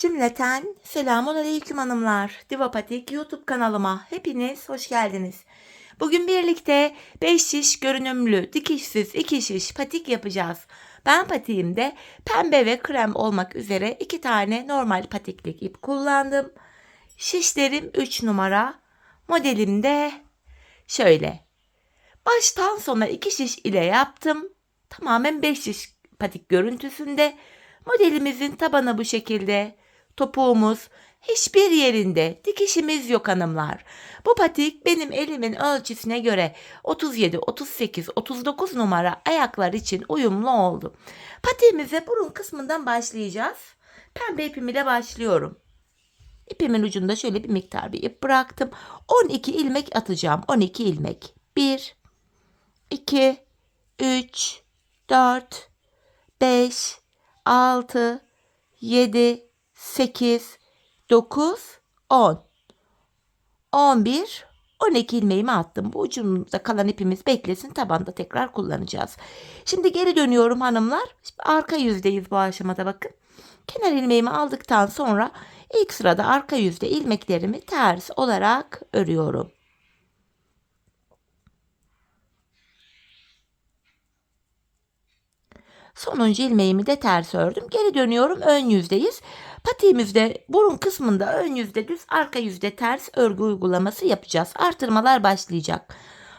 Cümleten selamun aleyküm hanımlar. Divapatik YouTube kanalıma hepiniz hoş geldiniz. Bugün birlikte 5 şiş görünümlü dikişsiz 2 şiş patik yapacağız. Ben patiğimde pembe ve krem olmak üzere 2 tane normal patiklik ip kullandım. Şişlerim 3 numara. Modelim de şöyle. Baştan sona 2 şiş ile yaptım. Tamamen 5 şiş patik görüntüsünde. Modelimizin tabanı bu şekilde. Topuğumuz hiçbir yerinde dikişimiz yok hanımlar. Bu patik benim elimin ölçüsüne göre 37, 38, 39 numara ayaklar için uyumlu oldu. Patiğimize burun kısmından başlayacağız. Pembe ipim ile başlıyorum. İpimin ucunda şöyle bir miktar bir ip bıraktım. 12 ilmek atacağım. 12 ilmek. 1, 2, 3, 4, 5, 6, 7, 8, 9, 10, 11, 12 ilmeğimi attım. Bu ucumuzda kalan ipimiz beklesin. Tabanda tekrar kullanacağız. Şimdi geri dönüyorum hanımlar. Şimdi arka yüzdeyiz bu aşamada bakın. Kenar ilmeğimi aldıktan sonra ilk sırada arka yüzde ilmeklerimi ters olarak örüyorum. Sonuncu ilmeğimi de ters ördüm. Geri dönüyorum, ön yüzdeyiz. Patiğimizde burun kısmında ön yüzde düz, arka yüzde ters örgü uygulaması yapacağız. Artırmalar başlayacak.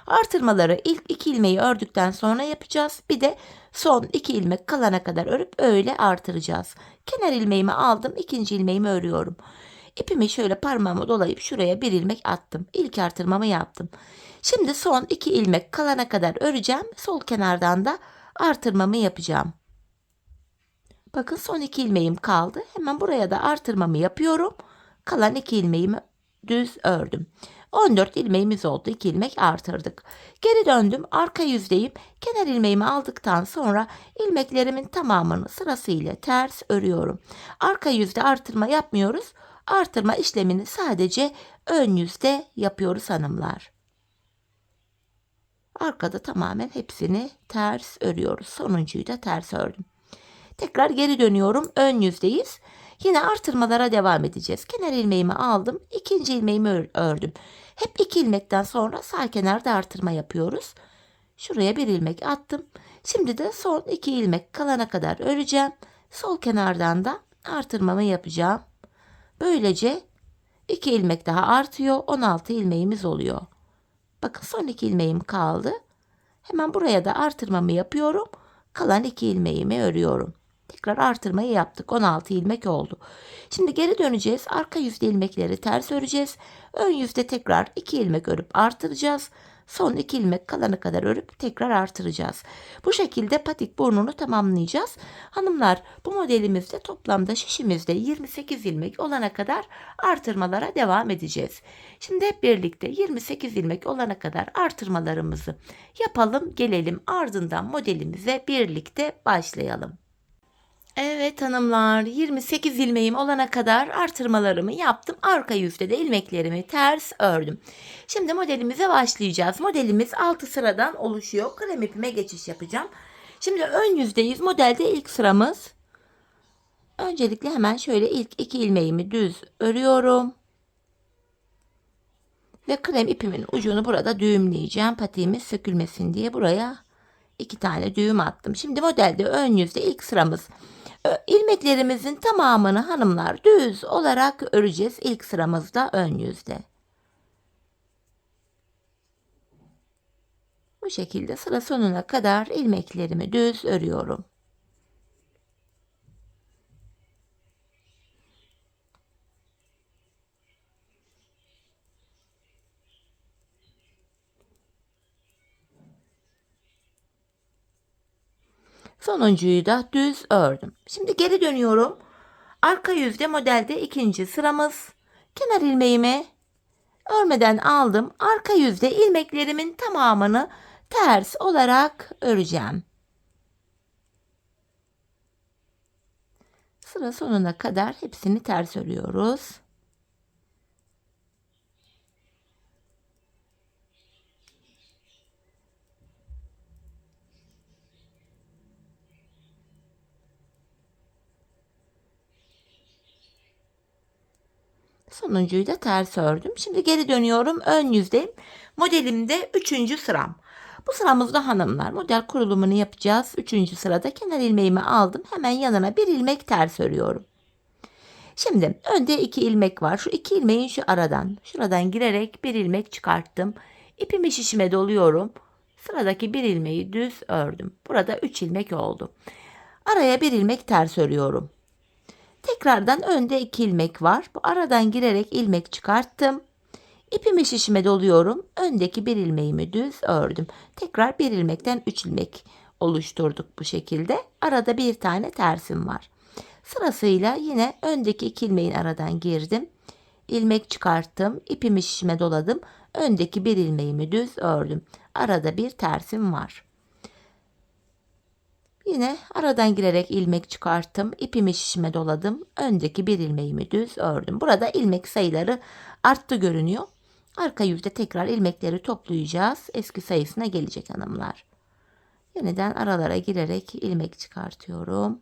Artırmaları ilk 2 ilmeği ördükten sonra yapacağız. Bir de son 2 ilmek kalana kadar örüp öyle artıracağız. Kenar ilmeğimi aldım, ikinci ilmeğimi örüyorum. İpimi şöyle parmağıma dolayıp şuraya bir ilmek attım. İlk artırmamı yaptım. Şimdi son 2 ilmek kalana kadar öreceğim. Sol kenardan da artırmamı yapacağım. Bakın son 2 ilmeğim kaldı. Hemen buraya da artırmamı yapıyorum. Kalan 2 ilmeğimi düz ördüm. 14 ilmeğimiz oldu. 2 ilmek artırdık. Geri döndüm. Arka yüzdeyim. Kenar ilmeğimi aldıktan sonra ilmeklerimin tamamını sırasıyla ters örüyorum. Arka yüzde artırma yapmıyoruz. Artırma işlemini sadece ön yüzde yapıyoruz hanımlar. Arkada tamamen hepsini ters örüyoruz. Sonuncuyu da ters ördüm. Tekrar geri dönüyorum. Ön yüzdeyiz. Yine artırmalara devam edeceğiz. Kenar ilmeğimi aldım. İkinci ilmeğimi ördüm. Hep 2 ilmekten sonra sağ kenarda artırma yapıyoruz. Şuraya bir ilmek attım. Şimdi de son 2 ilmek kalana kadar öreceğim. Sol kenardan da artırmamı yapacağım. Böylece 2 ilmek daha artıyor. 16 ilmeğimiz oluyor. Bakın son 2 ilmeğim kaldı. Hemen buraya da artırmamı yapıyorum. Kalan 2 ilmeğimi örüyorum. Tekrar artırmayı yaptık. 16 ilmek oldu. Şimdi geri döneceğiz. Arka yüzde ilmekleri ters öreceğiz. Ön yüzde tekrar 2 ilmek örüp artıracağız. Son 2 ilmek kalana kadar örüp tekrar artıracağız. Bu şekilde patik burnunu tamamlayacağız. Hanımlar, bu modelimizde toplamda şişimizde 28 ilmek olana kadar artırmalara devam edeceğiz. Şimdi hep birlikte 28 ilmek olana kadar artırmalarımızı yapalım, gelelim, ardından modelimize birlikte başlayalım. Evet hanımlar, 28 ilmeğim olana kadar artırmalarımı yaptım. Arka yüzde de ilmeklerimi ters ördüm. Şimdi modelimize başlayacağız. Modelimiz 6 sıradan oluşuyor. Krem ipime geçiş yapacağım. Şimdi ön yüzdeyiz. Modelde ilk sıramız. Öncelikle hemen şöyle ilk 2 ilmeğimi düz örüyorum. Ve krem ipimin ucunu burada düğümleyeceğim. Patiğimiz sökülmesin diye buraya 2 tane düğüm attım. Şimdi modelde ön yüzde ilk sıramız. İlmeklerimizin tamamını hanımlar düz olarak öreceğiz. İlk sıramızda ön yüzde. Bu şekilde sıra sonuna kadar ilmeklerimi düz örüyorum. Sonuncuyu da düz ördüm. Şimdi geri dönüyorum. Arka yüzde modelde ikinci sıramız. Kenar ilmeğimi örmeden aldım. Arka yüzde ilmeklerimin tamamını ters olarak öreceğim. Sıra sonuna kadar hepsini ters örüyoruz. Sonuncuyu da ters ördüm. Şimdi geri dönüyorum. Ön yüzdeyim. Modelimde 3. sıram. Bu sıramızda hanımlar model kurulumunu yapacağız. 3. sırada kenar ilmeğimi aldım. Hemen yanına bir ilmek ters örüyorum. Şimdi önde 2 ilmek var. Şu 2 ilmeğin şuradan girerek bir ilmek çıkarttım. İpimi şişime doluyorum. Sıradaki bir ilmeği düz ördüm. Burada 3 ilmek oldu. Araya bir ilmek ters örüyorum. Tekrardan önde 2 ilmek var. Bu aradan girerek ilmek çıkarttım. İpimi şişime doluyorum. Öndeki bir ilmeğimi düz ördüm. Tekrar bir ilmekten 3 ilmek oluşturduk bu şekilde. Arada bir tane tersim var. Sırasıyla yine öndeki 2 ilmeğin aradan girdim. İlmek çıkarttım. İpimi şişime doladım. Öndeki bir ilmeğimi düz ördüm. Arada bir tersim var. Yine aradan girerek ilmek çıkarttım. İpimi şişime doladım. Öndeki bir ilmeğimi düz ördüm. Burada ilmek sayıları arttı görünüyor. Arka yüzde tekrar ilmekleri toplayacağız. Eski sayısına gelecek hanımlar. Yeniden aralara girerek ilmek çıkartıyorum.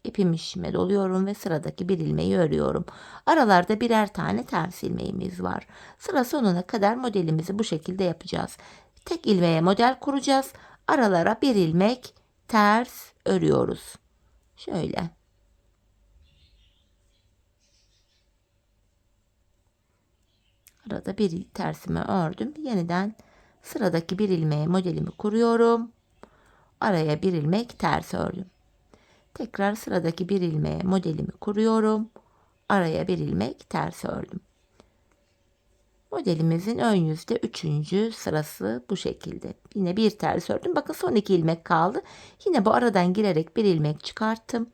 İpimi şişime doluyorum ve sıradaki bir ilmeği örüyorum. Aralarda birer tane ters ilmeğimiz var. Sıra sonuna kadar modelimizi bu şekilde yapacağız. Tek ilmeğe model kuracağız. Aralara bir ilmek ters örüyoruz. Şöyle. Arada bir tersimi ördüm. Yeniden sıradaki bir ilmeğe modelimi kuruyorum. Araya bir ilmek ters ördüm. Tekrar sıradaki bir ilmeğe modelimi kuruyorum. Araya bir ilmek ters ördüm. Modelimizin ön yüzde 3. sırası bu şekilde. Yine bir ters ördüm. Bakın son 2 ilmek kaldı. Yine bu aradan girerek bir ilmek çıkarttım.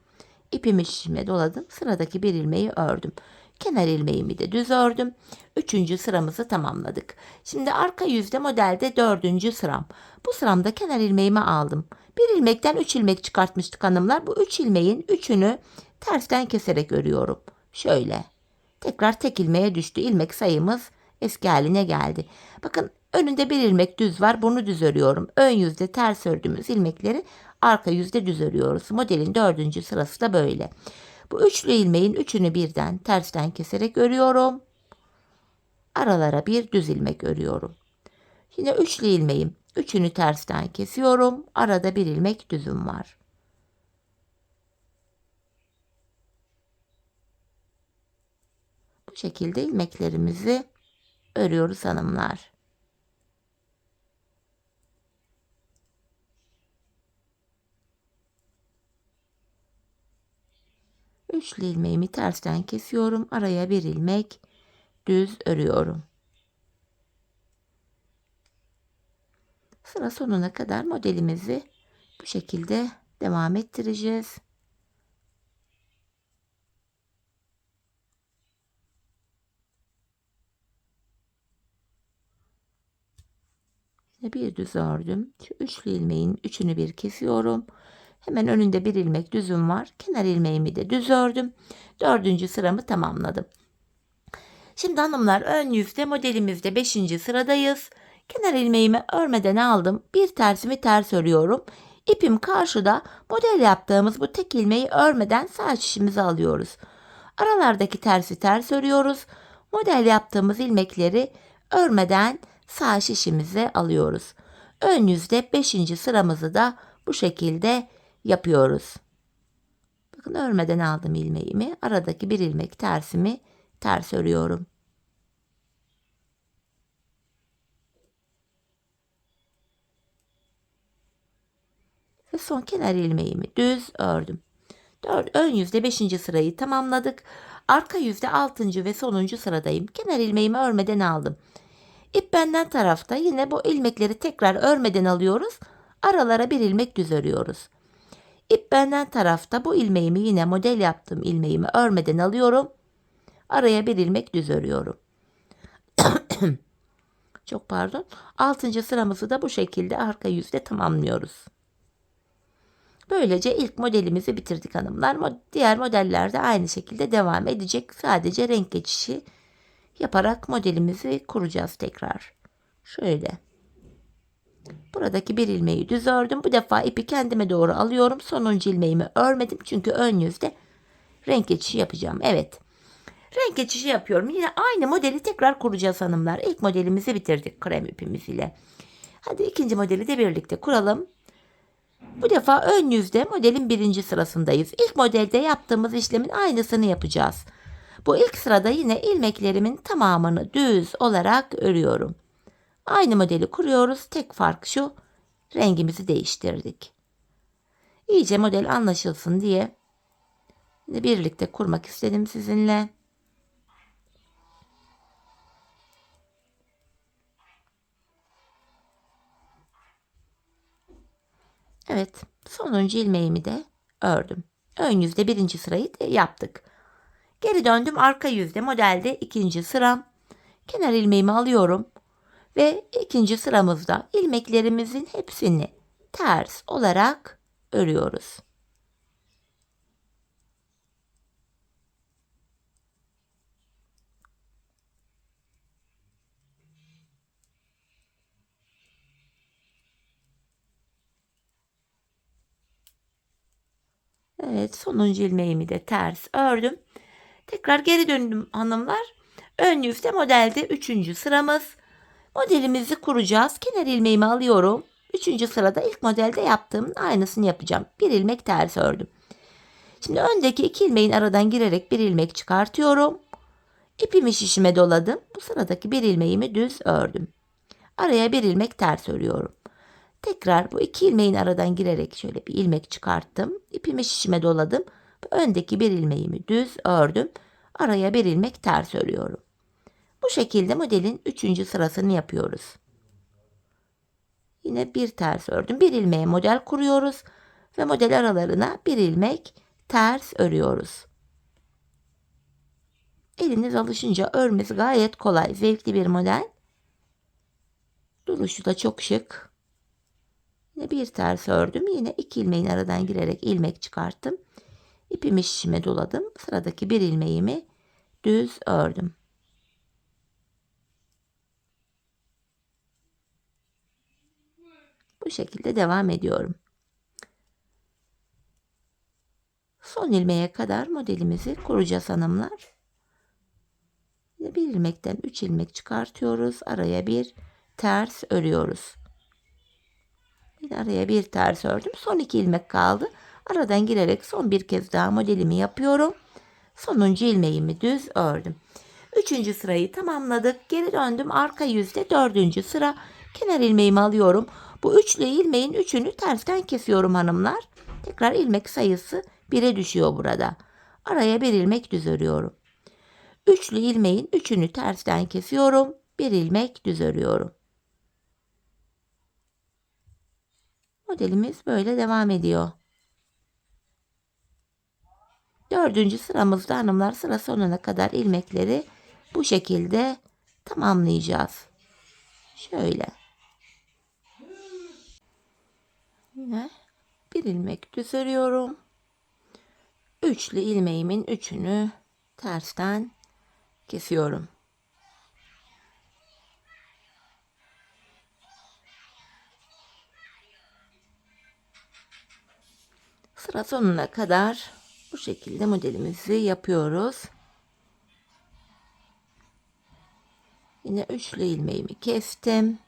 İpimi şişime doladım. Sıradaki bir ilmeği ördüm. Kenar ilmeğimi de düz ördüm. 3. sıramızı tamamladık. Şimdi arka yüzde modelde 4. sıram. Bu sıramda kenar ilmeğimi aldım. Bir ilmekten 3 ilmek çıkartmıştık hanımlar. Bu 3 ilmeğin 3'ünü tersten keserek örüyorum. Şöyle. Tekrar tek ilmeğe düştü. İlmek sayımız eski haline geldi. Bakın önünde bir ilmek düz var. Bunu düz örüyorum. Ön yüzde ters ördüğümüz ilmekleri arka yüzde düz örüyoruz. Modelin 4. sırası da böyle. Bu üçlü ilmeğin üçünü birden tersten keserek örüyorum. Aralara bir düz ilmek örüyorum. Yine üçlü ilmeğim üçünü tersten kesiyorum. Arada bir ilmek düzüm var. Bu şekilde ilmeklerimizi örüyoruz hanımlar. Üçlü ilmeğimi tersten kesiyorum. Araya bir ilmek düz örüyorum. Sıra sonuna kadar modelimizi bu şekilde devam ettireceğiz. Bir düz ördüm. Şu üçlü ilmeğin üçünü bir kesiyorum. Hemen önünde bir ilmek düzüm var. Kenar ilmeğimi de düz ördüm. 4. sıramı tamamladım. Şimdi hanımlar ön yüzde modelimizde 5. sıradayız. Kenar ilmeğimi örmeden aldım. Bir tersimi ters örüyorum. İpim karşıda. Model yaptığımız bu tek ilmeği örmeden sağ şişimizi alıyoruz. Aralardaki tersi ters örüyoruz. Model yaptığımız ilmekleri örmeden sağ şişimize alıyoruz. Ön yüzde 5. sıramızı da bu şekilde yapıyoruz. Bakın örmeden aldım ilmeğimi. Aradaki bir ilmek tersimi ters örüyorum. Ve son kenar ilmeğimi düz ördüm. Ön yüzde 5. sırayı tamamladık. Arka yüzde 6. ve sonuncu sıradayım. Kenar ilmeğimi örmeden aldım. İp benden tarafta yine bu ilmekleri tekrar örmeden alıyoruz. Aralara bir ilmek düz örüyoruz. İp benden tarafta bu ilmeğimi yine model yaptığım ilmeğimi örmeden alıyorum. Araya bir ilmek düz örüyorum. Çok pardon. 6. sıramızı da bu şekilde arka yüzde tamamlıyoruz. Böylece ilk modelimizi bitirdik hanımlar. Diğer modeller de aynı şekilde devam edecek. Sadece renk geçişi yaparak modelimizi kuracağız tekrar. Şöyle. Buradaki bir ilmeği düz ördüm. Bu defa ipi kendime doğru alıyorum. Sonuncu ilmeğimi örmedim. Çünkü ön yüzde renk geçişi yapacağım. Evet. Renk geçişi yapıyorum. Yine aynı modeli tekrar kuracağız hanımlar. İlk modelimizi bitirdik krem ipimiz ile. Hadi ikinci modeli de birlikte kuralım. Bu defa ön yüzde modelin birinci sırasındayız. İlk modelde yaptığımız işlemin aynısını yapacağız. Bu ilk sırada yine ilmeklerimin tamamını düz olarak örüyorum. Aynı modeli kuruyoruz. Tek fark şu, rengimizi değiştirdik. İyice model anlaşılsın diye birlikte kurmak istedim sizinle. Evet, sonuncu ilmeğimi de ördüm. Ön yüzde birinci sırayı da yaptık. Geri döndüm, arka yüzde modelde ikinci sıram. Kenar ilmeğimi alıyorum ve ikinci sıramızda ilmeklerimizin hepsini ters olarak örüyoruz. Evet, sonuncu ilmeğimi de ters ördüm. Tekrar geri döndüm hanımlar. Ön yüzde modelde üçüncü sıramız. Modelimizi kuracağız. Kenar ilmeğimi alıyorum. Üçüncü sırada ilk modelde yaptığımın aynısını yapacağım. Bir ilmek ters ördüm. Şimdi öndeki iki ilmeğin aradan girerek bir ilmek çıkartıyorum. İpimi şişime doladım. Bu sıradaki bir ilmeğimi düz ördüm. Araya bir ilmek ters örüyorum. Tekrar bu iki ilmeğin aradan girerek şöyle bir ilmek çıkarttım. İpimi şişime doladım. Bu öndeki bir ilmeğimi düz ördüm. Araya bir ilmek ters örüyorum. Bu şekilde modelin üçüncü sırasını yapıyoruz. Yine bir ters ördüm. Bir ilmeğe model kuruyoruz ve model aralarına bir ilmek ters örüyoruz. Eliniz alışınca örmesi gayet kolay, zevkli bir model. Duruşu da çok şık. Yine bir ters ördüm. Yine iki ilmeğin aradan girerek ilmek çıkarttım. İpimi şişime doladım. Sıradaki bir ilmeğimi düz ördüm. Bu şekilde devam ediyorum. Son ilmeğe kadar modelimizi kuracağız hanımlar. Bir ilmekten 3 ilmek çıkartıyoruz. Araya bir ters örüyoruz. Yine araya bir ters ördüm. Son 2 ilmek kaldı. Aradan girerek son bir kez daha modelimi yapıyorum. Sonuncu ilmeğimi düz ördüm. Üçüncü sırayı tamamladık. Geri döndüm. Arka yüzde dördüncü sıra. Kenar ilmeğimi alıyorum. Bu üçlü ilmeğin üçünü tersten kesiyorum hanımlar. Tekrar ilmek sayısı 1'e düşüyor burada. Araya bir ilmek düz örüyorum. Üçlü ilmeğin üçünü tersten kesiyorum. Bir ilmek düz örüyorum. Modelimiz böyle devam ediyor. Dördüncü sıramızda hanımlar sıra sonuna kadar ilmekleri bu şekilde tamamlayacağız. Şöyle. Yine bir ilmek düz örüyorum. Üçlü ilmeğimin üçünü tersten kesiyorum. Sıra sonuna kadar bu şekilde modelimizi yapıyoruz. Yine üçlü ilmeğimi kestim.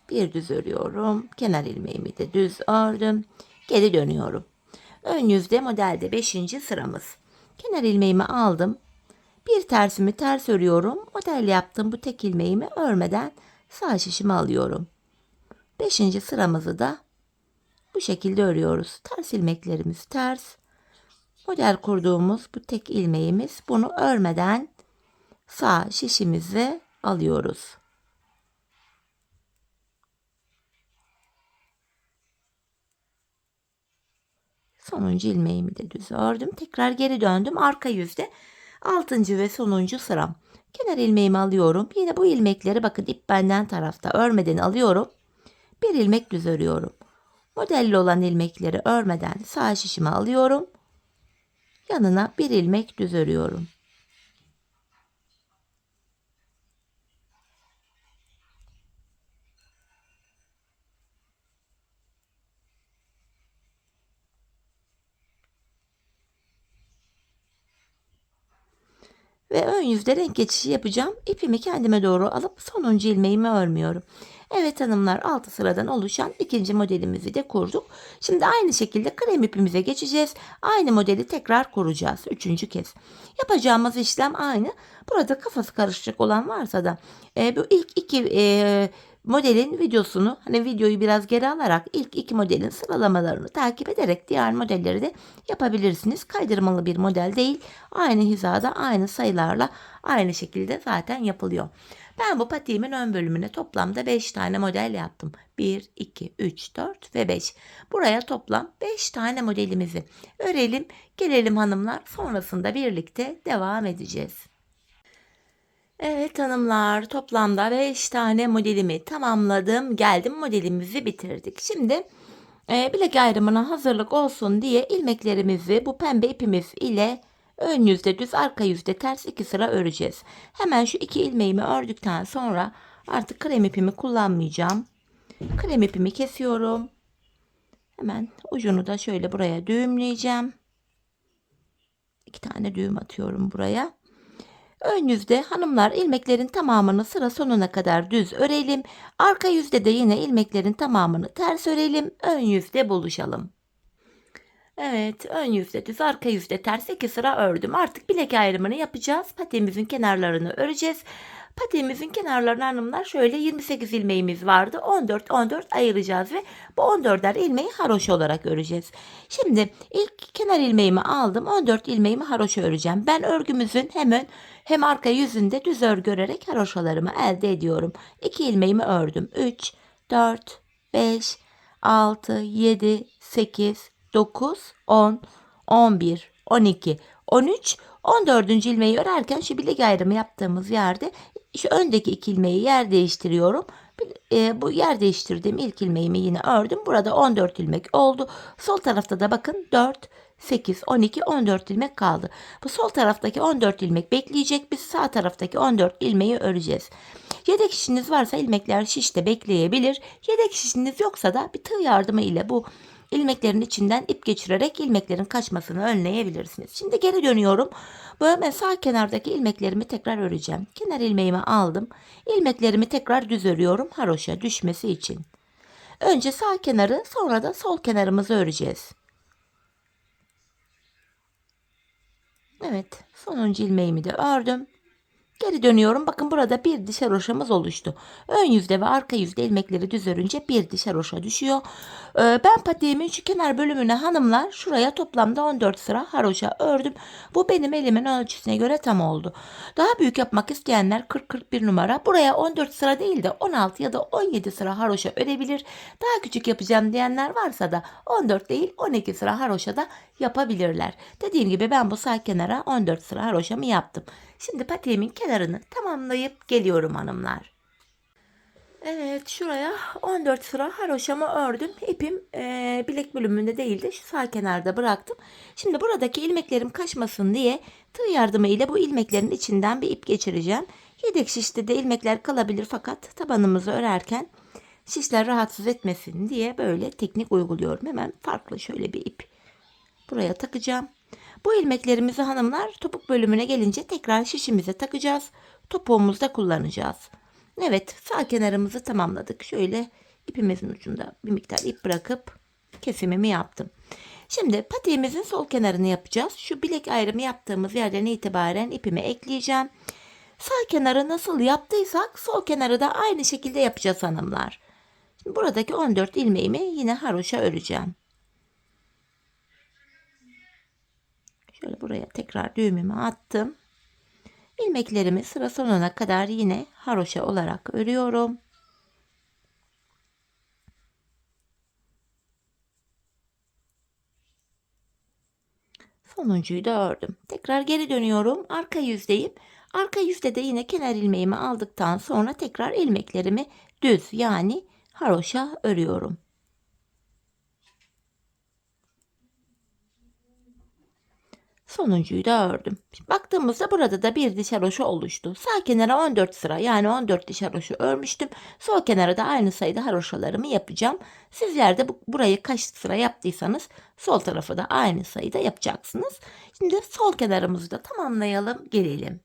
Bir düz örüyorum. Kenar ilmeğimi de düz ördüm. Geri dönüyorum. Ön yüzde modelde 5. sıramız. Kenar ilmeğimi aldım. Bir tersimi ters örüyorum. Model yaptığım bu tek ilmeğimi örmeden sağ şişimi alıyorum. 5. sıramızı da bu şekilde örüyoruz. Ters ilmeklerimiz ters. Model kurduğumuz bu tek ilmeğimiz, bunu örmeden sağ şişimizi alıyoruz. Sonuncu ilmeğimi de düz ördüm. Tekrar geri döndüm. Arka yüzde 6. ve sonuncu sıram. Kenar ilmeğimi alıyorum. Yine bu ilmekleri bakın ip benden tarafta örmeden alıyorum. Bir ilmek düz örüyorum. Modelli olan ilmekleri örmeden sağ şişimi alıyorum. Yanına bir ilmek düz örüyorum. Ve ön yüzde renk geçişi yapacağım. İpimi kendime doğru alıp sonuncu ilmeğimi örmüyorum. Evet hanımlar, 6 sıradan oluşan ikinci modelimizi de kurduk. Şimdi aynı şekilde krem ipimize geçeceğiz. Aynı modeli tekrar kuracağız. Üçüncü kez. Yapacağımız işlem aynı. Burada kafası karışacak olan varsa da bu ilk iki modelin videosunu, hani videoyu biraz geri alarak ilk iki modelin sıralamalarını takip ederek diğer modelleri de yapabilirsiniz. Kaydırmalı bir model değil. Aynı hizada, aynı sayılarla aynı şekilde zaten yapılıyor. Ben bu patiğimin ön bölümüne toplamda 5 tane model yaptım. 1, 2, 3, 4 ve 5. Buraya toplam 5 tane modelimizi örelim. Gelelim hanımlar, sonrasında birlikte devam edeceğiz. Evet hanımlar, toplamda 5 tane modelimi tamamladım. Geldim, modelimizi bitirdik. Şimdi bilek ayrımına hazırlık olsun diye ilmeklerimizi bu pembe ipimiz ile ön yüzde düz, arka yüzde ters 2 sıra öreceğiz. Hemen şu 2 ilmeğimi ördükten sonra artık krem ipimi kullanmayacağım. Krem ipimi kesiyorum. Hemen ucunu da şöyle buraya düğümleyeceğim. 2 tane düğüm atıyorum buraya. Ön yüzde hanımlar, ilmeklerin tamamını sıra sonuna kadar düz örelim. Arka yüzde de yine ilmeklerin tamamını ters örelim. Ön yüzde buluşalım. Evet, ön yüzde düz, arka yüzde ters 2 sıra ördüm. Artık bilek ayrımını yapacağız. Patiğimizin kenarlarını öreceğiz. Patiğimizin kenarlarını hanımlar şöyle 28 ilmeğimiz vardı. 14 ayıracağız ve bu 14'er ilmeği haroşa olarak öreceğiz. Şimdi ilk kenar ilmeğimi aldım. 14 ilmeğimi haroşa öreceğim. Ben örgümüzün hem ön hem arka yüzünde düz örgü örerek haroşalarımı elde ediyorum. 2 ilmeğimi ördüm. 3, 4, 5, 6, 7, 8, 9, 10, 11, 12, 13, 14. ilmeği örerken şu bilek ayrımı yaptığımız yerde şu öndeki iki ilmeği yer değiştiriyorum. Bu yer değiştirdiğim ilk ilmeğimi yine ördüm. Burada 14 ilmek oldu. Sol tarafta da bakın 4, 8, 12, 14 ilmek kaldı. Bu sol taraftaki 14 ilmek bekleyecek. Biz sağ taraftaki 14 ilmeği öreceğiz. Yedek şişiniz varsa ilmekler şişte bekleyebilir. Yedek şişiniz yoksa da bir tığ yardımı ile bu ilmeklerin içinden ip geçirerek ilmeklerin kaçmasını önleyebilirsiniz. Şimdi geri dönüyorum. Böyle sağ kenardaki ilmeklerimi tekrar öreceğim. Kenar ilmeğimi aldım. İlmeklerimi tekrar düz örüyorum haroşa düşmesi için. Önce sağ kenarı, sonra da sol kenarımızı öreceğiz. Evet, sonuncu ilmeğimi de ördüm. Geri dönüyorum. Bakın burada bir diş haroşamız oluştu. Ön yüzde ve arka yüzde ilmekleri düz örünce bir diş haroşa düşüyor. Ben patiğimin şu kenar bölümüne hanımlar şuraya toplamda 14 sıra haroşa ördüm. Bu benim elimin ölçüsüne göre tam oldu. Daha büyük yapmak isteyenler 40-41 numara. Buraya 14 sıra değil de 16 ya da 17 sıra haroşa örebilir. Daha küçük yapacağım diyenler varsa da 14 değil 12 sıra haroşa da yapabilirler. Dediğim gibi ben bu sağ kenara 14 sıra haroşamı yaptım. Şimdi patiğimin kenarını tamamlayıp geliyorum hanımlar. Evet, şuraya 14 sıra haroşamı ördüm. İpim bilek bölümünde değildi. Şu sağ kenarda bıraktım. Şimdi buradaki ilmeklerim kaçmasın diye tığ yardımı ile bu ilmeklerin içinden bir ip geçireceğim. Yedek şişte de ilmekler kalabilir fakat tabanımızı örerken şişler rahatsız etmesin diye böyle teknik uyguluyorum. Hemen farklı şöyle bir ip buraya takacağım. Bu ilmeklerimizi hanımlar topuk bölümüne gelince tekrar şişimize takacağız. Topuğumuzda kullanacağız. Evet, sağ kenarımızı tamamladık. Şöyle ipimizin ucunda bir miktar ip bırakıp kesimimi yaptım. Şimdi patiğimizin sol kenarını yapacağız. Şu bilek ayrımı yaptığımız yerden itibaren ipimi ekleyeceğim. Sağ kenarı nasıl yaptıysak sol kenarı da aynı şekilde yapacağız hanımlar. Şimdi buradaki 14 ilmeğimi yine haroşa öreceğim. Şöyle buraya tekrar düğümümü attım. İlmeklerimi sıra sonuna kadar yine haroşa olarak örüyorum. Sonuncuyu da ördüm. Tekrar geri dönüyorum. Arka yüzdeyim. Arka yüzde de yine kenar ilmeğimi aldıktan sonra tekrar ilmeklerimi düz yani haroşa örüyorum. Sonuncuyu da ördüm. Şimdi baktığımızda burada da bir diş haroşa oluştu. Sağ kenara 14 sıra yani 14 diş haroşa örmüştüm. Sol kenara da aynı sayıda haroşalarımı yapacağım. Sizler de burayı kaç sıra yaptıysanız sol tarafı da aynı sayıda yapacaksınız. Şimdi sol kenarımızı da tamamlayalım, gelelim.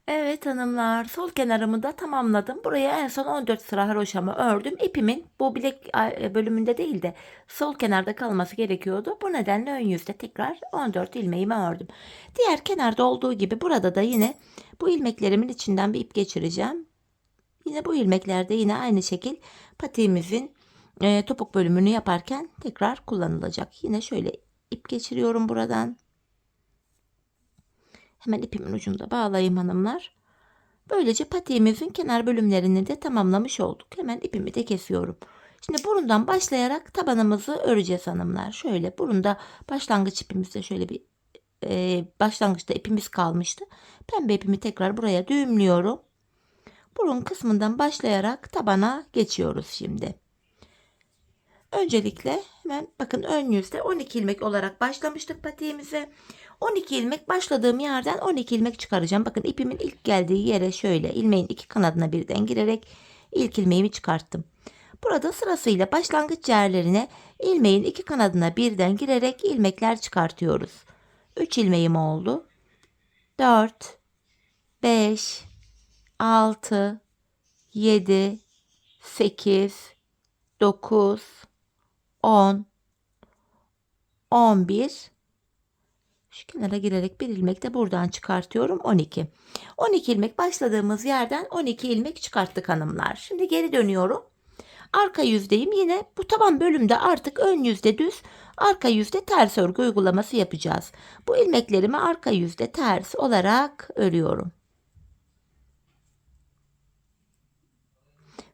Evet hanımlar, sol kenarımı da tamamladım. Buraya en son 14 sıra haroşamı ördüm. İpimin bu bilek bölümünde değil de sol kenarda kalması gerekiyordu. Bu nedenle ön yüzde tekrar 14 ilmeğimi ördüm. Diğer kenarda olduğu gibi burada da yine bu ilmeklerimin içinden bir ip geçireceğim. Yine bu ilmeklerde yine aynı şekil patiğimizin topuk bölümünü yaparken tekrar kullanılacak. Yine şöyle ip geçiriyorum buradan. Hemen ipimin ucunu da bağlayayım hanımlar. Böylece patiğimizin kenar bölümlerini de tamamlamış olduk. Hemen ipimi de kesiyorum. Şimdi burundan başlayarak tabanımızı öreceğiz hanımlar. Şöyle burunda başlangıç ipimizde şöyle bir başlangıçta ipimiz kalmıştı. Pembe ipimi tekrar buraya düğümlüyorum. Burun kısmından başlayarak tabana geçiyoruz şimdi. Öncelikle hemen bakın ön yüzde 12 ilmek olarak başlamıştık patiğimize. 12 ilmek başladığım yerden 12 ilmek çıkaracağım. Bakın ipimin ilk geldiği yere şöyle ilmeğin iki kanadına birden girerek ilk ilmeğimi çıkarttım. Burada sırasıyla başlangıç yerlerine ilmeğin iki kanadına birden girerek ilmekler çıkartıyoruz. 3 ilmeğim oldu. 4, 5, 6, 7, 8, 9, 10, 11. Şu kenara girerek bir ilmek de buradan çıkartıyorum. 12. 12 ilmek başladığımız yerden 12 ilmek çıkarttık hanımlar. Şimdi geri dönüyorum. Arka yüzdeyim. Yine bu taban bölümde artık ön yüzde düz, arka yüzde ters örgü uygulaması yapacağız. Bu ilmeklerimi arka yüzde ters olarak örüyorum.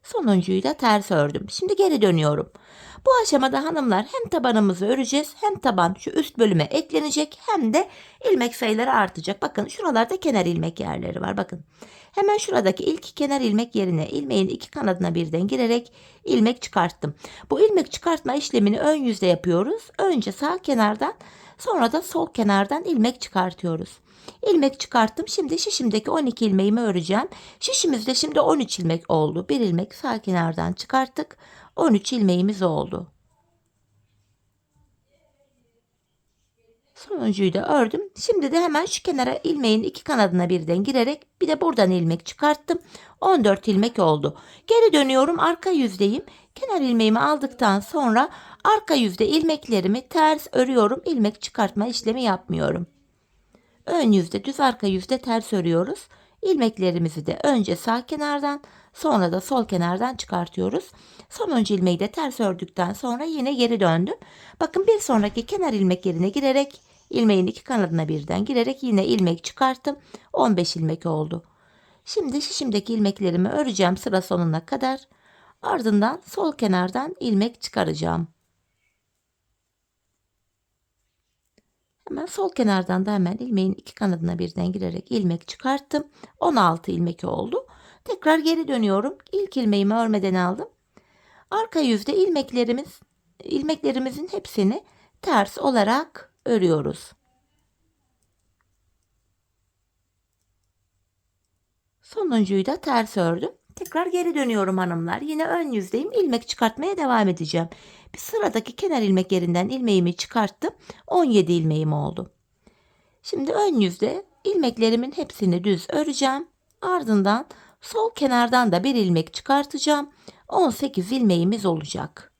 Sonuncuyu da ters ördüm. Şimdi geri dönüyorum. Bu aşamada hanımlar hem tabanımızı öreceğiz, hem taban şu üst bölüme eklenecek, hem de ilmek sayıları artacak. Bakın şuralarda kenar ilmek yerleri var. Bakın hemen şuradaki ilk kenar ilmek yerine ilmeğin iki kanadına birden girerek ilmek çıkarttım. Bu ilmek çıkartma işlemini ön yüzde yapıyoruz. Önce sağ kenardan, sonra da sol kenardan ilmek çıkartıyoruz. İlmek çıkarttım. Şimdi şişimdeki 12 ilmeğimi öreceğim. Şişimizde şimdi 13 ilmek oldu. Bir ilmek sağ kenardan çıkarttık. 13 ilmeğimiz oldu. Sonuncuyu da ördüm. Şimdi de hemen şu kenara ilmeğin iki kanadına birden girerek bir de buradan ilmek çıkarttım. 14 ilmek oldu. Geri dönüyorum, arka yüzdeyim. Kenar ilmeğimi aldıktan sonra arka yüzde ilmeklerimi ters örüyorum. İlmek çıkartma işlemi yapmıyorum. Ön yüzde düz, arka yüzde ters örüyoruz. İlmeklerimizi de önce sağ kenardan, sonra da sol kenardan çıkartıyoruz. Sonuncu ilmeği de ters ördükten sonra yine geri döndüm. Bakın bir sonraki kenar ilmek yerine girerek ilmeğin iki kanadına birden girerek yine ilmek çıkarttım. 15 ilmek oldu. Şimdi şişimdeki ilmeklerimi öreceğim sıra sonuna kadar. Ardından sol kenardan ilmek çıkaracağım. Hemen sol kenardan da hemen ilmeğin iki kanadına birden girerek ilmek çıkarttım. 16 ilmek oldu. Tekrar geri dönüyorum. İlk ilmeğimi örmeden aldım. Arka yüzde ilmeklerimizin hepsini ters olarak örüyoruz. Sonuncuyu da ters ördüm. Tekrar geri dönüyorum hanımlar. Yine ön yüzdeyim. İlmek çıkartmaya devam edeceğim. Bir sıradaki kenar ilmek yerinden ilmeğimi çıkarttım. 17 ilmeğim oldu. Şimdi ön yüzde ilmeklerimin hepsini düz öreceğim. Ardından sol kenardan da bir ilmek çıkartacağım. 18 ilmeğimiz olacak.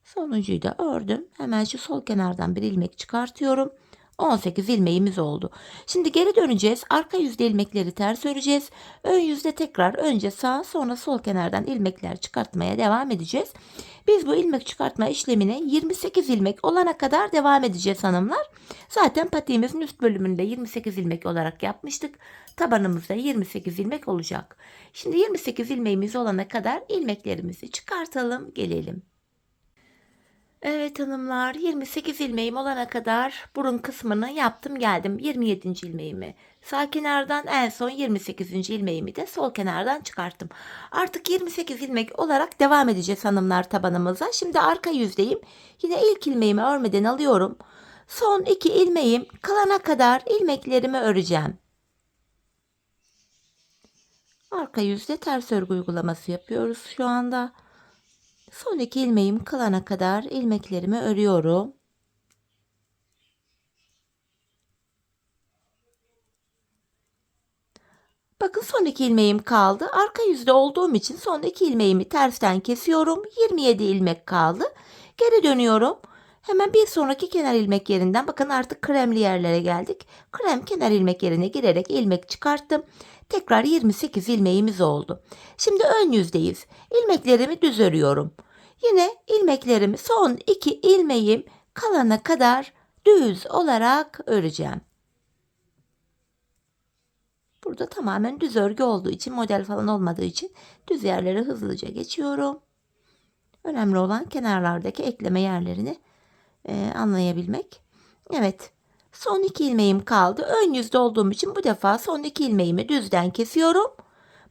Sonuncuyu da ördüm. Hemen şu sol kenardan bir ilmek çıkartıyorum. 18 ilmeğimiz oldu. Şimdi geri döneceğiz. Arka yüzde ilmekleri ters öreceğiz. Ön yüzde tekrar önce sağ sonra sol kenardan ilmekler çıkartmaya devam edeceğiz. Biz bu ilmek çıkartma işlemine 28 ilmek olana kadar devam edeceğiz hanımlar. Zaten patiğimizin üst bölümünde 28 ilmek olarak yapmıştık. Tabanımızda 28 ilmek olacak. Şimdi 28 ilmeğimiz olana kadar ilmeklerimizi çıkartalım, gelelim. Evet hanımlar, 28 ilmeğim olana kadar burun kısmını yaptım geldim. 27. ilmeğimi sağ kenardan, en son 28. ilmeğimi de sol kenardan çıkarttım. Artık 28 ilmek olarak devam edeceğiz hanımlar tabanımıza. Şimdi arka yüzdeyim. Yine ilk ilmeğimi örmeden alıyorum. Son 2 ilmeğim kalana kadar ilmeklerimi öreceğim. Arka yüzde ters örgü uygulaması yapıyoruz şu anda. Son 2 ilmeğim kalana kadar ilmeklerimi örüyorum. Bakın son 2 ilmeğim kaldı. Arka yüzde olduğum için son 2 ilmeğimi tersten kesiyorum. 27 ilmek kaldı. Geri dönüyorum. Hemen bir sonraki kenar ilmek yerinden bakın artık kremli yerlere geldik. Krem kenar ilmek yerine girerek ilmek çıkarttım. Tekrar 28 ilmeğimiz oldu. Şimdi ön yüzdeyiz. İlmeklerimi düz örüyorum. Yine ilmeklerimi son 2 ilmeğim kalana kadar düz olarak öreceğim. Burada tamamen düz örgü olduğu için, model falan olmadığı için düz yerleri hızlıca geçiyorum. Önemli olan kenarlardaki ekleme yerlerini anlayabilmek. Evet. Son 2 ilmeğim kaldı. Ön yüzde olduğum için bu defa son 2 ilmeğimi düzden kesiyorum.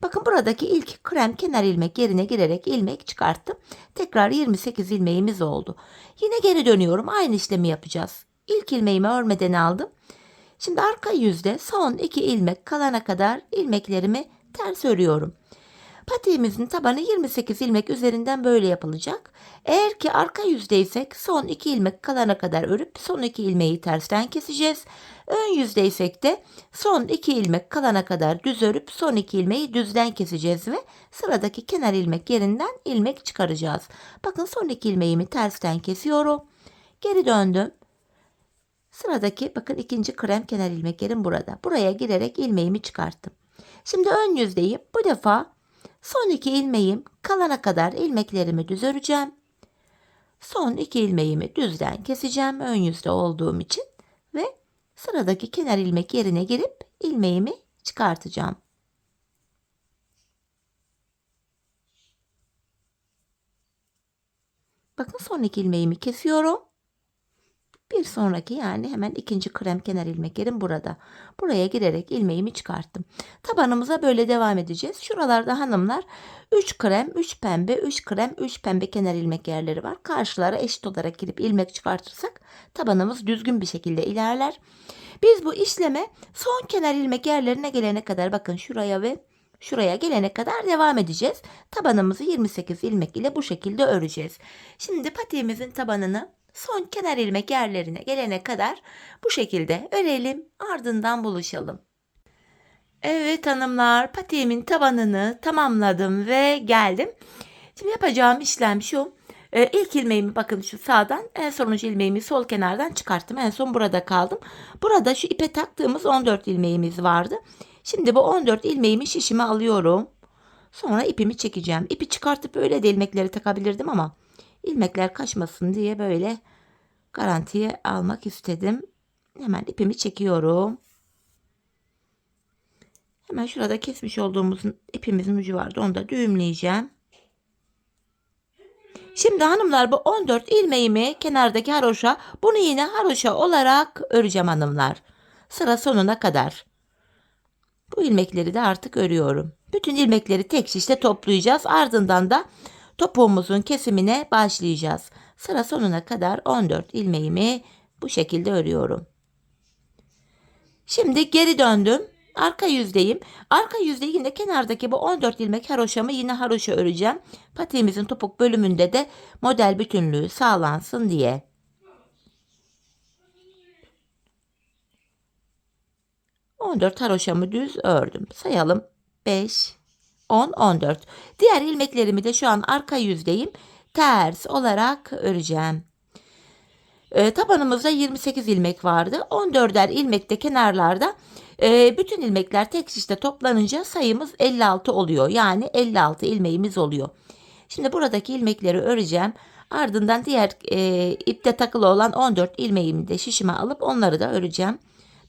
Bakın buradaki ilk krem kenar ilmek yerine girerek ilmek çıkarttım. Tekrar 28 ilmeğimiz oldu. Yine geri dönüyorum. Aynı işlemi yapacağız. İlk ilmeğimi örmeden aldım. Şimdi arka yüzde son 2 ilmek kalana kadar ilmeklerimi ters örüyorum. Patiğimizin tabanı 28 ilmek üzerinden böyle yapılacak. Eğer ki arka yüzdeysek son 2 ilmek kalana kadar örüp son 2 ilmeği tersten keseceğiz. Ön yüzdeysek de son 2 ilmek kalana kadar düz örüp son 2 ilmeği düzden keseceğiz ve sıradaki kenar ilmek yerinden ilmek çıkaracağız. Bakın son 2 ilmeğimi tersten kesiyorum. Geri döndüm. Sıradaki bakın ikinci krem kenar ilmek yerim burada. Buraya girerek ilmeğimi çıkarttım. Şimdi ön yüzdeyim. Bu defa son 2 ilmeğim kalana kadar ilmeklerimi düz öreceğim. Son 2 ilmeğimi düzden keseceğim ön yüzde olduğum için ve sıradaki kenar ilmek yerine girip ilmeğimi çıkartacağım. Bakın son 2 ilmeğimi kesiyorum. Bir sonraki yani hemen ikinci krem kenar ilmek yerim burada. Buraya girerek ilmeğimi çıkarttım. Tabanımıza böyle devam edeceğiz. Şuralarda hanımlar 3 krem, 3 pembe, 3 krem, 3 pembe kenar ilmek yerleri var. Karşılara eşit olarak girip ilmek çıkartırsak tabanımız düzgün bir şekilde ilerler. Biz bu işleme son kenar ilmek yerlerine gelene kadar bakın şuraya ve şuraya gelene kadar devam edeceğiz. Tabanımızı 28 ilmek ile bu şekilde öreceğiz. Şimdi patiğimizin tabanını son kenar ilmek yerlerine gelene kadar bu şekilde örelim, ardından buluşalım. Evet hanımlar, patiğimin tabanını tamamladım ve geldim. Şimdi yapacağım işlem şu. İlk ilmeğimi bakın şu sağdan, en sonuncu ilmeğimi sol kenardan çıkarttım. En son burada kaldım. Burada şu ipe taktığımız 14 ilmeğimiz vardı. Şimdi bu 14 ilmeğimi şişime alıyorum. Sonra ipimi çekeceğim. İpi çıkartıp öyle de ilmekleri takabilirdim ama ilmekler kaçmasın diye böyle garantiye almak istedim. Hemen ipimi çekiyorum. Hemen şurada kesmiş olduğumuz ipimizin ucu vardı. Onu da düğümleyeceğim. Şimdi hanımlar bu 14 ilmeğimi kenardaki haroşa, bunu yine haroşa olarak öreceğim hanımlar. Sıra sonuna kadar. Bu ilmekleri de artık örüyorum. Bütün ilmekleri tek şişte toplayacağız. Ardından da topuğumuzun kesimine başlayacağız. Sıra sonuna kadar 14 ilmeğimi bu şekilde örüyorum. Şimdi geri döndüm. Arka yüzdeyim. Arka yüzde yine kenardaki bu 14 ilmek haroşamı yine haroşa öreceğim. Patiğimizin topuk bölümünde de model bütünlüğü sağlansın diye. ...14 haroşamı düz ördüm. Sayalım. 5, 10, 14. Diğer ilmeklerimi de şu an arka yüzdeyim. Ters olarak öreceğim. Tabanımızda 28 ilmek vardı. 14'er ilmek de kenarlarda. Bütün ilmekler tek şişte toplanınca sayımız 56 oluyor. Yani 56 ilmeğimiz oluyor. Şimdi buradaki ilmekleri öreceğim. Ardından diğer ipte takılı olan 14 ilmeğimi de şişime alıp onları da öreceğim.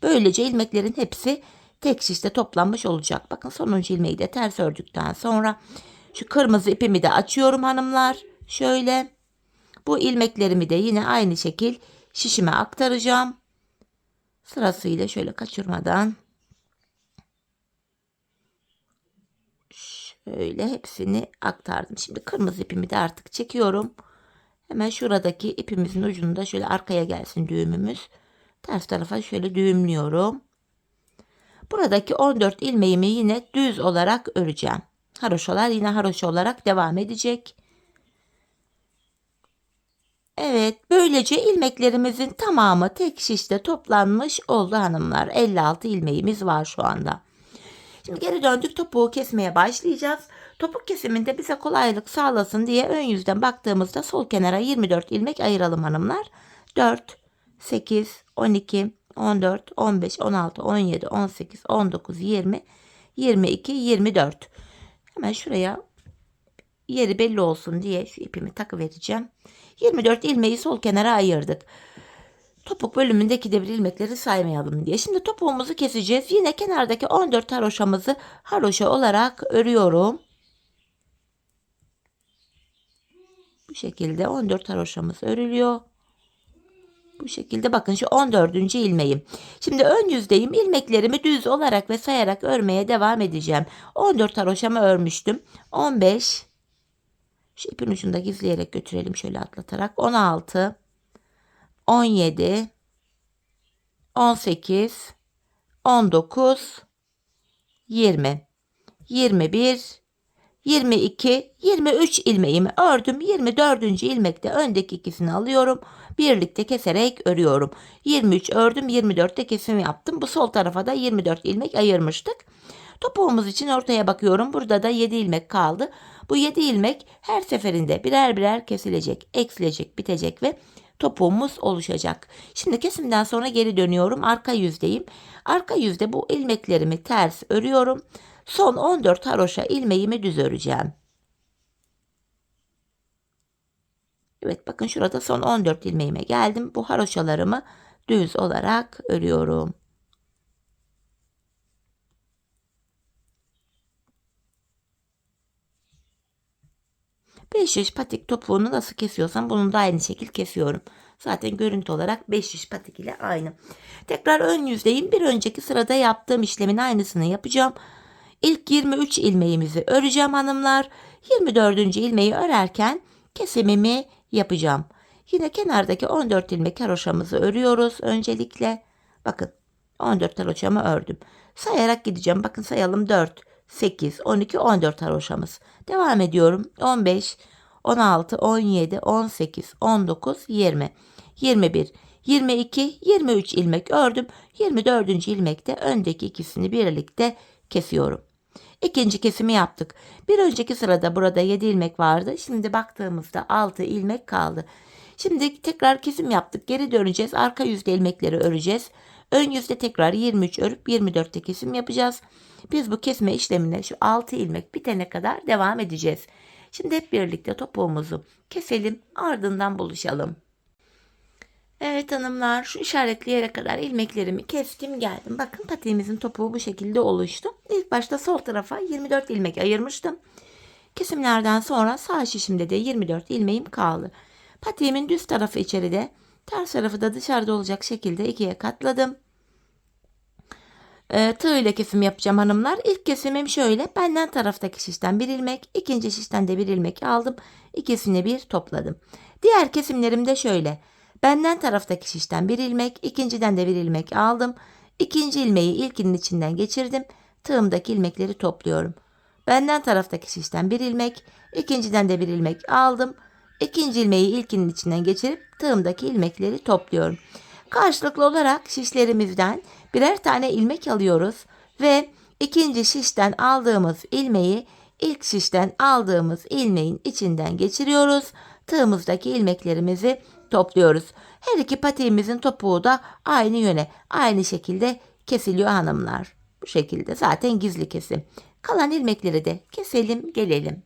Böylece ilmeklerin hepsi tek şişte toplanmış olacak. Bakın sonuncu ilmeği de ters ördükten sonra şu kırmızı ipimi de açıyorum hanımlar. Şöyle bu ilmeklerimi de yine aynı şekil şişime aktaracağım. Sırasıyla şöyle kaçırmadan şöyle hepsini aktardım. Şimdi kırmızı ipimi de artık çekiyorum. Hemen şuradaki ipimizin ucunu da şöyle arkaya gelsin düğümümüz. Ters tarafa şöyle düğümlüyorum. Buradaki 14 ilmeğimi yine düz olarak öreceğim. Haroşalar yine haroşa olarak devam edecek. Evet, böylece ilmeklerimizin tamamı tek şişte toplanmış oldu hanımlar. 56 ilmeğimiz var şu anda. Şimdi geri döndük, topuğu kesmeye başlayacağız. Topuk kesiminde bize kolaylık sağlasın diye ön yüzden baktığımızda sol kenara 24 ilmek ayıralım hanımlar. 4, 8, 12, 14, 15, 16, 17, 18, 19, 20, 22, 24. Hemen şuraya yeri belli olsun diye şu ipimi takı vereceğim. 24 ilmeği sol kenara ayırdık. Topuk bölümündeki de bir ilmekleri saymayalım diye. Şimdi topuğumuzu keseceğiz. Yine kenardaki 14 haroşamızı haroşa olarak örüyorum. Bu şekilde 14 haroşamız örülüyor. Bu şekilde bakın şu 14. ilmeğim. Şimdi ön yüzdeyim. İlmeklerimi düz olarak ve sayarak örmeye devam edeceğim. 14 haroşamı örmüştüm. 15. Şu ipin ucunda gizleyerek götürelim şöyle atlatarak. 16. 17. 18. 19. 20. 21. 22, 23 ilmeğimi ördüm. 24. ilmekte öndeki ikisini alıyorum. Birlikte keserek örüyorum. 23 ördüm, 24'te kesim yaptım. Bu sol tarafa da 24 ilmek ayırmıştık. Topuğumuz için ortaya bakıyorum. Burada da 7 ilmek kaldı. Bu 7 ilmek her seferinde birer birer kesilecek, eksilecek, bitecek ve topuğumuz oluşacak. Şimdi kesimden sonra geri dönüyorum. Arka yüzdeyim. Arka yüzde bu ilmeklerimi ters örüyorum. Son 14 haroşa ilmeğimi düz öreceğim. Evet bakın şurada son 14 ilmeğime geldim. Bu haroşalarımı düz olarak örüyorum. Beş şiş patik topuğunu nasıl kesiyorsam bunu da aynı şekil kesiyorum. Zaten görüntü olarak 5 şiş patik ile aynı. Tekrar ön yüzdeyim. Bir önceki sırada yaptığım işlemin aynısını yapacağım. İlk 23 ilmeğimizi öreceğim hanımlar. 24. ilmeği örerken kesimimi yapacağım. Yine kenardaki 14 ilmek haroşamızı örüyoruz öncelikle. Bakın 14 haroşamı ördüm. Sayarak gideceğim. Bakın sayalım 4, 8, 12, 14 haroşamız. Devam ediyorum. 15, 16, 17, 18, 19, 20, 21, 22, 23 ilmek ördüm. 24. ilmekte öndeki ikisini birlikte kesiyorum. İkinci kesimi yaptık. Bir önceki sırada burada 7 ilmek vardı. Şimdi baktığımızda 6 ilmek kaldı. Şimdi tekrar kesim yaptık. Geri döneceğiz. Arka yüzde ilmekleri öreceğiz. Ön yüzde tekrar 23 örüp 24'te kesim yapacağız. Biz bu kesme işlemine şu 6 ilmek bitene kadar devam edeceğiz. Şimdi hep birlikte topuğumuzu keselim. Ardından buluşalım. Evet hanımlar, şu işaretli yere kadar ilmeklerimi kestim geldim. Bakın patiğimizin topuğu bu şekilde oluştu. İlk başta sol tarafa 24 ilmek ayırmıştım. Kesimlerden sonra sağ şişimde de 24 ilmeğim kaldı. Patiğimin düz tarafı içeride, ters tarafı da dışarıda olacak şekilde ikiye katladım. Tığ ile kesim yapacağım hanımlar. İlk kesimim şöyle. Benden taraftaki şişten bir ilmek, ikinci şişten de bir ilmek aldım. İkisini bir topladım. Diğer kesimlerim de şöyle. Benden taraftaki şişten bir ilmek, ikinciden de bir ilmek aldım. İkinci ilmeği ilkinin içinden geçirdim. Tığımdaki ilmekleri topluyorum. Benden taraftaki şişten bir ilmek, ikinciden de bir ilmek aldım. İkinci ilmeği ilkinin içinden geçirip tığımdaki ilmekleri topluyorum. Karşılıklı olarak şişlerimizden birer tane ilmek alıyoruz ve ikinci şişten aldığımız ilmeği ilk şişten aldığımız ilmeğin içinden geçiriyoruz. Tığımızdaki ilmeklerimizi topluyoruz. Her iki patiğimizin topuğu da aynı yöne, aynı şekilde kesiliyor hanımlar. Bu şekilde zaten gizli kesim. Kalan ilmekleri de keselim gelelim.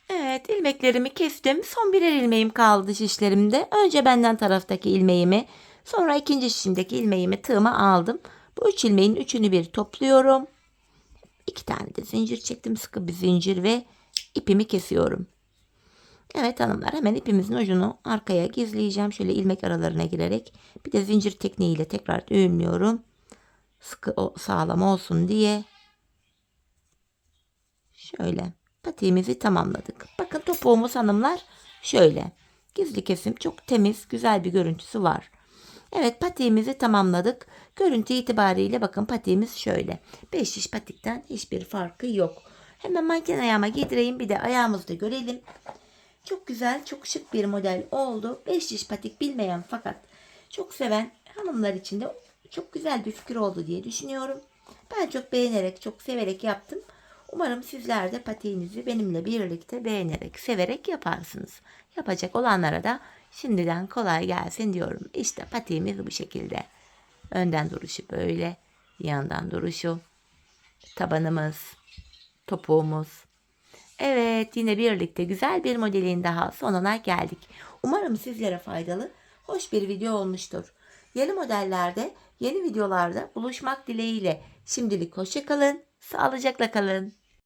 Evet, ilmeklerimi kestim. Son birer ilmeğim kaldı şişlerimde. Önce benden taraftaki ilmeğimi, sonra ikinci şişimdeki ilmeğimi tığıma aldım. Bu 3 ilmeğin üçünü bir topluyorum. 2 tane de zincir çektim. Sıkı bir zincir ve ipimi kesiyorum. Evet hanımlar, hemen ipimizin ucunu arkaya gizleyeceğim. Şöyle ilmek aralarına girerek bir de zincir tekniğiyle tekrar düğümlüyorum. Sıkı sağlam olsun diye. Şöyle patiğimizi tamamladık. Bakın topuğumuz hanımlar şöyle. Gizli kesim, çok temiz, güzel bir görüntüsü var. Evet, patiğimizi tamamladık. Görüntü itibariyle bakın patiğimiz şöyle. 5 şiş patikten hiçbir farkı yok. Hemen manken ayağıma giydireyim, bir de ayağımızı da görelim. Çok güzel, çok şık bir model oldu. 5 şiş patik bilmeyen fakat çok seven hanımlar için de çok güzel bir fikir oldu diye düşünüyorum. Ben çok beğenerek, çok severek yaptım. Umarım sizler de patiğinizi benimle birlikte beğenerek, severek yaparsınız. Yapacak olanlara da şimdiden kolay gelsin diyorum. İşte patiğimiz bu şekilde. Önden duruşu böyle, yandan duruşu, tabanımız, topuğumuz. Evet, yine birlikte güzel bir modelin daha sonuna geldik. Umarım sizlere faydalı, hoş bir video olmuştur. Yeni modellerde, yeni videolarda buluşmak dileğiyle. Şimdilik hoşça kalın, sağlıcakla kalın.